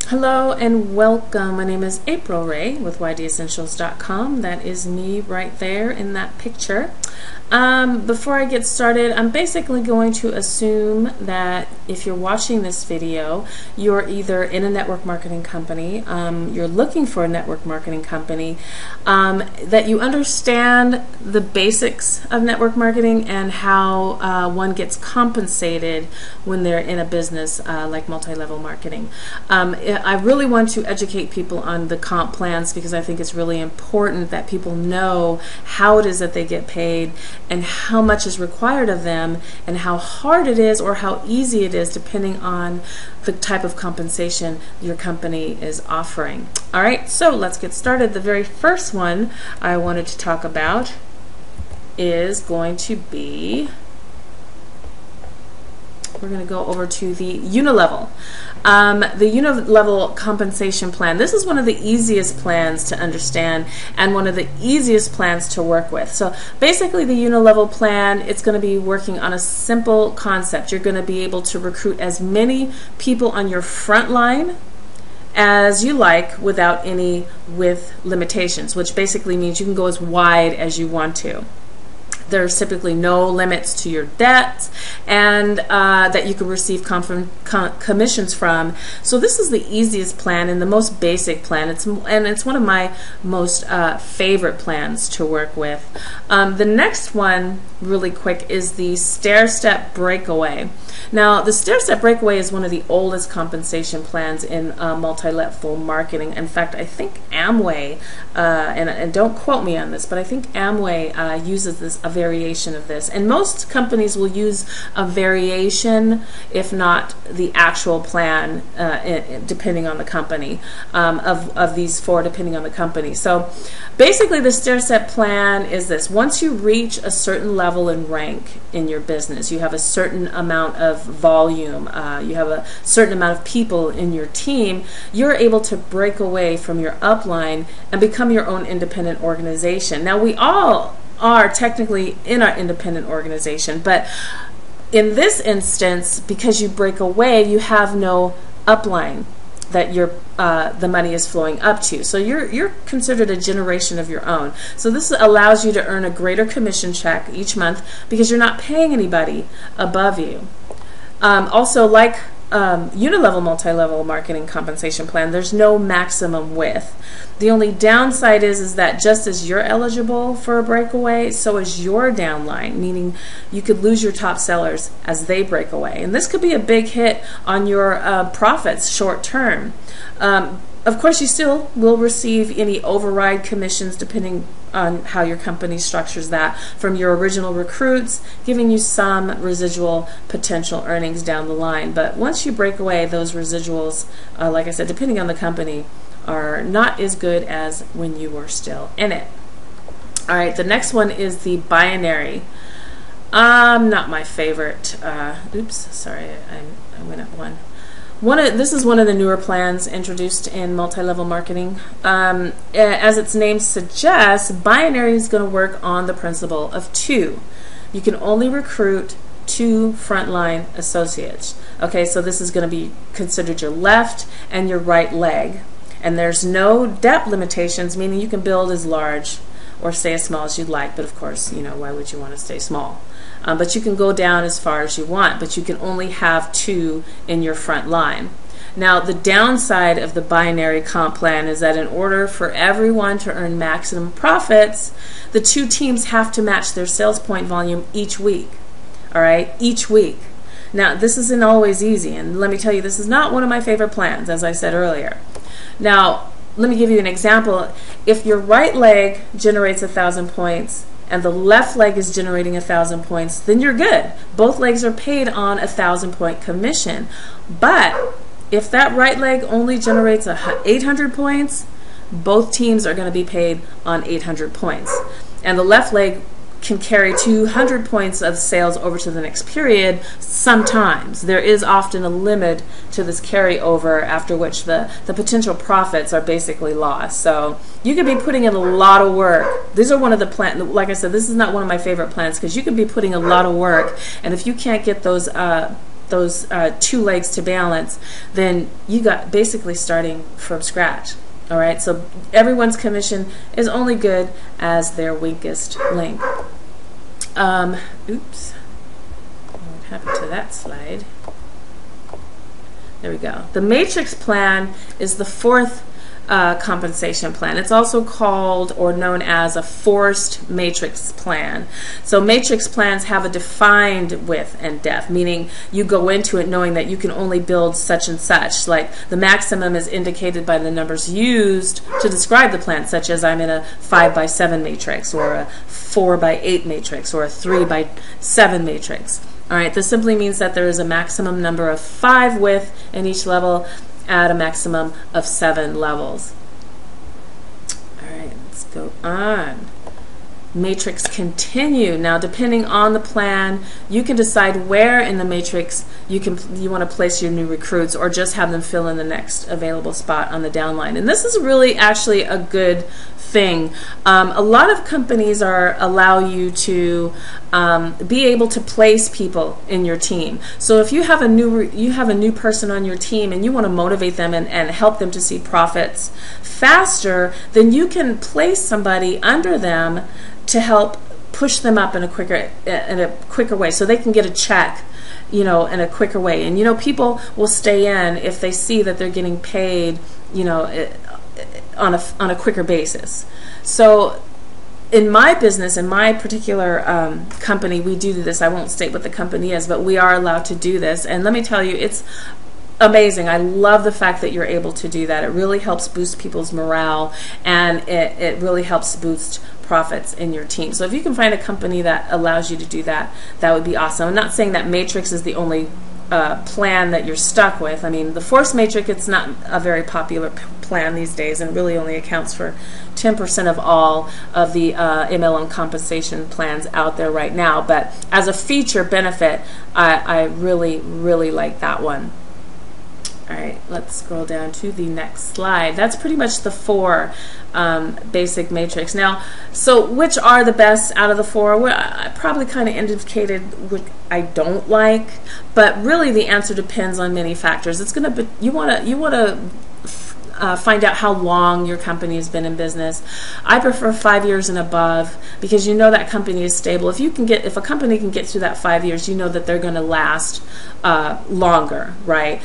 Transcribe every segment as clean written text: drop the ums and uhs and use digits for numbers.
Hello and welcome. My name is April Ray with ydessentials.com. That is me right there in that picture. Before I get started, I'm basically going to assume that if you're watching this video, you're either in a network marketing company, you're looking for a network marketing company, that you understand the basics of network marketing and how one gets compensated when they're in a business like multi-level marketing. I really want to educate people on the comp plans because I think it's really important that people know how it is that they get paid and how much is required of them and how hard it is or how easy it is depending on the type of compensation your company is offering. All right, so let's get started. The very first one I wanted to talk about is going to be, we're going to go over to the Unilevel. The Unilevel compensation plan. This is one of the easiest plans to understand and one of the easiest plans to work with. So basically the Unilevel plan, it's going to be working on a simple concept. You're going to be able to recruit as many people on your front line as you like without any width limitations, which basically means you can go as wide as you want to. There's typically no limits to your debts and that you can receive commissions from. So this is the easiest plan and the most basic plan. It's one of my most favorite plans to work with. The next one, really quick, is the Stair breakaway. Now, the Stair breakaway is one of the oldest compensation plans in multi-level marketing. In fact, I think Amway, and don't quote me on this, but I think Amway uses this, a variation of this. And most companies will use a variation, if not the actual plan, depending on the company, of these four, depending on the company. So basically, the Stair plan is this. Once you reach a certain level in rank in your business, you have a certain amount of volume, you have a certain amount of people in your team, you're able to break away from your upline and become your own independent organization. Now, we all are technically in our independent organization, but in this instance, because you break away, you have no upline that the money is flowing up to. So you're considered a generation of your own. So this allows you to earn a greater commission check each month because you're not paying anybody above you. Also, like Unilevel multi-level marketing compensation plan, there's no maximum width. The only downside is that just as you're eligible for a breakaway, so is your downline, meaning you could lose your top sellers as they break away. And this could be a big hit on your profits short term. Of course, you still will receive any override commissions depending on how your company structures that from your original recruits, giving you some residual potential earnings down the line. But once you break away, those residuals, like I said, depending on the company, are not as good as when you were still in it. All right, the next one is the binary. Not my favorite. Oops, sorry, I went up one. This is one of the newer plans introduced in multi-level marketing. As its name suggests, binary is going to work on the principle of two. You can only recruit 2 frontline associates. Okay, so this is going to be considered your left and your right leg. And there's no depth limitations, meaning you can build as large or stay as small as you'd like. But of course, you know, why would you want to stay small? But you can go down as far as you want, but you can only have 2 in your front line. Now, the downside of the binary comp plan is that in order for everyone to earn maximum profits, the 2 teams have to match their sales point volume each week. All right, each week. Now, this isn't always easy, and let me tell you, this is not one of my favorite plans, as I said earlier. Now, let me give you an example. If your right leg generates 1,000 points, and the left leg is generating 1,000 points, then you're good. Both legs are paid on a 1,000-point commission. But if that right leg only generates 800 points, both teams are going to be paid on 800 points. And the left leg can carry 200 points of sales over to the next period sometimes. There is often a limit to this carryover after which the potential profits are basically lost. So you could be putting in a lot of work. These are one of the plans, like I said, this is not one of my favorite plans because you could be putting a lot of work, and if you can't get those those two legs to balance, then you got basically starting from scratch. All right, so everyone's commission is only good as their weakest link. Oops, what happened to that slide? There we go. The matrix plan is the fourth compensation plan. It's also called or known as a forced matrix plan. So matrix plans have a defined width and depth, meaning you go into it knowing that you can only build such and such. Like the maximum is indicated by the numbers used to describe the plan, such as I'm in a 5x7 matrix, or a 4x8 matrix, or a 3x7 matrix. All right, this simply means that there is a maximum number of 5 width in each level at a maximum of 7 levels. All right, let's go on. Matrix continue. Now, depending on the plan, you can decide where in the matrix you want to place your new recruits, or just have them fill in the next available spot on the downline. And this is really actually a good thing. A lot of companies allow you to be able to place people in your team. So if you have a new person on your team and you want to motivate them and help them to see profits faster, then you can place somebody under them to help push them up in a quicker way, so they can get a check, in a quicker way. And people will stay in if they see that they're getting paid, on a quicker basis. So in my business, in my particular company, we do this. I won't state what the company is, but we are allowed to do this. And let me tell you, it's amazing. I love the fact that you're able to do that. It really helps boost people's morale, and it really helps boost profits in your team. So if you can find a company that allows you to do that, that would be awesome. I'm not saying that matrix is the only plan that you're stuck with. I mean, the force matrix, it's not a very popular plan these days, and really only accounts for 10% of all of the MLM compensation plans out there right now. But as a feature benefit, I really, really like that one. All right, let's scroll down to the next slide. That's pretty much the 4 basic matrix. Now, so which are the best out of the 4? Well, I probably kind of indicated what I don't like, but really the answer depends on many factors. It's gonna be, you wanna find out how long your company has been in business. I prefer 5 years and above, because that company is stable. If a company can get through that 5 years, that they're going to last longer, right?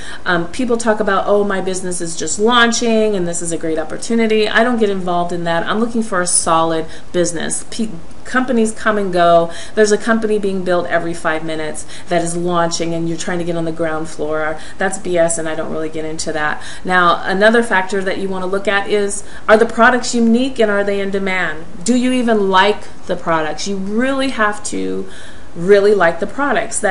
People talk about, oh, my business is just launching and this is a great opportunity. I don't get involved in that. I'm looking for a solid business. Companies come and go. There's a company being built every 5 minutes that is launching, and you're trying to get on the ground floor. That's BS, and I don't really get into that. Now, another factor that you want to look at is, are the products unique and are they in demand? Do you even like the products? You really have to really like the products.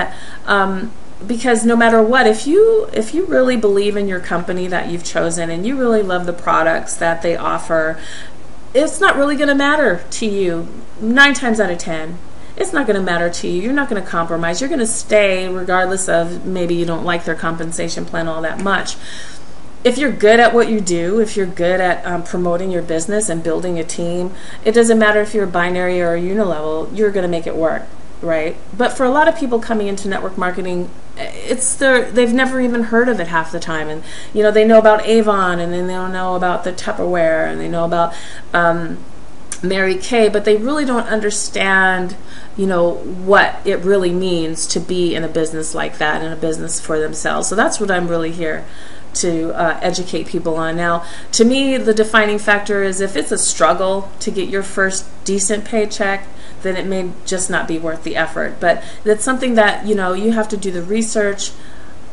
Because no matter what, if you really believe in your company that you've chosen and you really love the products that they offer, it's not really going to matter to you. 9 times out of 10, it's not going to matter to you. You're not going to compromise. You're going to stay regardless of maybe you don't like their compensation plan all that much. If you're good at what you do, if you're good at promoting your business and building a team, it doesn't matter if you're a binary or a Unilevel, you're going to make it work, right? But for a lot of people coming into network marketing, they've never even heard of it half the time, and they know about Avon, and then they don't know about the Tupperware, and they know about Mary Kay, but they really don't understand what it really means to be in a business like that, in a business for themselves. So that's what I'm really here to educate people on. Now, to me, the defining factor is if it's a struggle to get your first decent paycheck, then it may just not be worth the effort. But that's something that you have to do the research.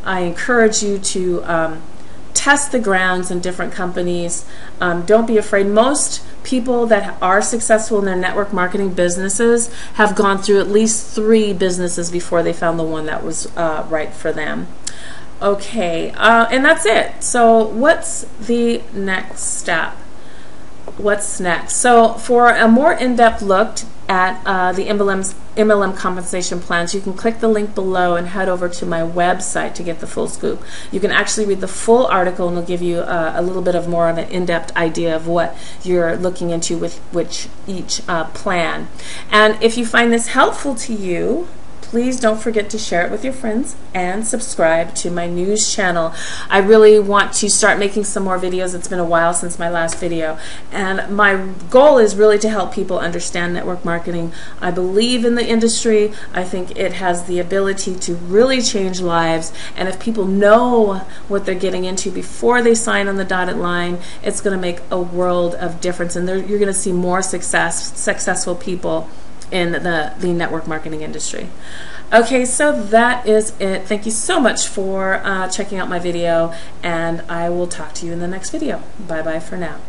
I encourage you to test the grounds in different companies. Don't be afraid. Most people that are successful in their network marketing businesses have gone through at least 3 businesses before they found the one that was right for them. Okay, and that's it. So what's the next step? What's next? So for a more in-depth look at the MLM compensation plans, you can click the link below and head over to my website to get the full scoop. You can actually read the full article, and it'll give you a little bit of more of an in-depth idea of what you're looking into with each plan. And if you find this helpful to you, please don't forget to share it with your friends and subscribe to my news channel. I really want to start making some more videos. It's been a while since my last video, and my goal is really to help people understand network marketing. I believe in the industry. I think it has the ability to really change lives, and if people know what they're getting into before they sign on the dotted line, it's going to make a world of difference, and you're going to see more successful people in the network marketing industry. Okay, so that is it. Thank you so much for checking out my video, and I will talk to you in the next video. Bye-bye for now.